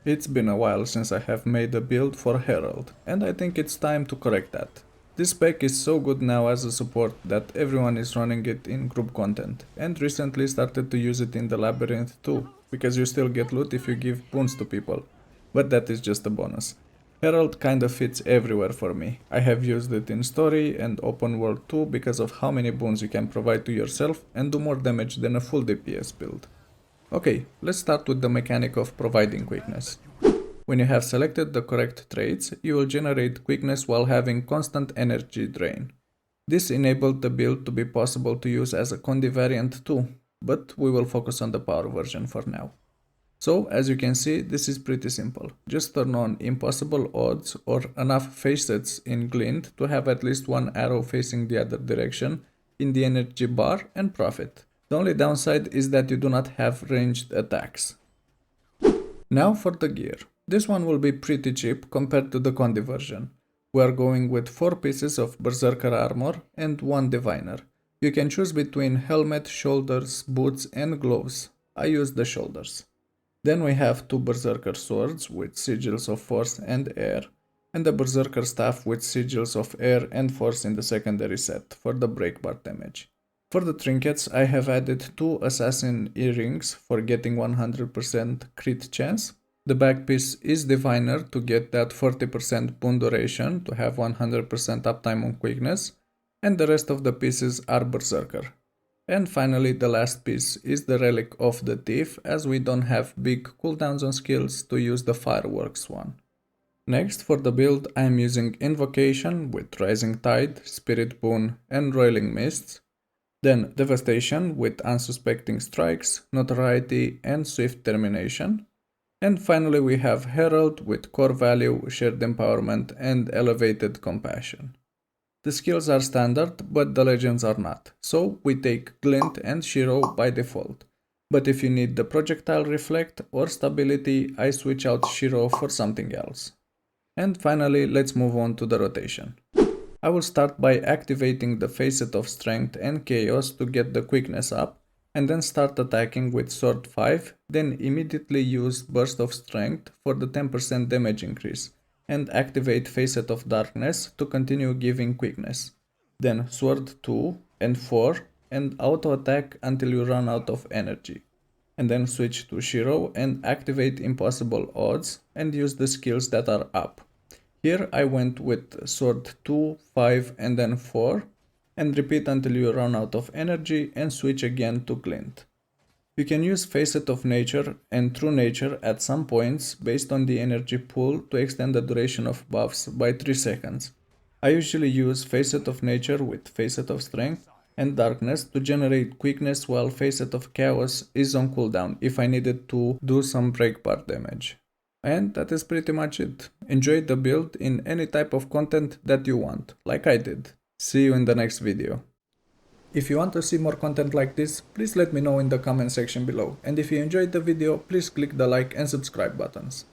It's been a while since I have made a build for Herald, and I think it's time to correct that. This spec is so good now as a support that everyone is running it in group content, and recently started to use it in the labyrinth too, because you still get loot if you give boons to people, but that is just a bonus. Herald kinda fits everywhere for me. I have used it in story and open world too because of how many boons you can provide to yourself and do more damage than a full DPS build. Okay, let's start with the mechanic of providing quickness. When you have selected the correct traits, you will generate quickness while having constant energy drain. This enabled the build to be possible to use as a condi variant too, but we will focus on the power version for now. So, as you can see, this is pretty simple. Just turn on impossible odds or enough facets in glint to have at least one arrow facing the other direction in the energy bar and profit. The only downside is that you do not have ranged attacks. Now for the gear. This one will be pretty cheap compared to the condi version. We are going with 4 pieces of berserker armor and 1 diviner. You can choose between helmet, shoulders, boots and gloves. I use the shoulders. Then we have 2 berserker swords with sigils of force and air, and a berserker staff with sigils of air and force in the secondary set for the break bar damage. For the trinkets, I have added 2 assassin earrings for getting 100% crit chance. The back piece is diviner to get that 40% boon duration to have 100% uptime on quickness, and the rest of the pieces are berserker. And finally, the last piece is the relic of the thief, as we don't have big cooldowns on skills to use the fireworks one. Next, for the build, I am using Invocation with Rising Tide, Spirit Boon and Roiling Mists. Then Devastation with Unsuspecting Strikes, Notoriety and Swift Termination. And finally we have Herald with Core Value, Shared Empowerment and Elevated Compassion. The skills are standard, but the legends are not, so we take Glint and Shiro by default. But if you need the Projectile Reflect or Stability, I switch out Shiro for something else. And finally, let's move on to the rotation. I will start by activating the Facet of Strength and Chaos to get the quickness up, and then start attacking with Sword 5, then immediately use Burst of Strength for the 10% damage increase, and activate Facet of Darkness to continue giving quickness. Then Sword 2 and 4 and auto attack until you run out of energy. And then switch to Shiro and activate Impossible Odds and use the skills that are up. Here I went with Sword 2, 5 and then 4 and repeat until you run out of energy and switch again to Glint. You can use Facet of Nature and True Nature at some points based on the energy pool to extend the duration of buffs by 3 seconds. I usually use Facet of Nature with Facet of Strength and Darkness to generate quickness while Facet of Chaos is on cooldown if I needed to do some break bar damage. And that is pretty much it. Enjoy the build in any type of content that you want, like I did. See you in the next video. If you want to see more content like this, please let me know in the comment section below. And if you enjoyed the video, please click the like and subscribe buttons.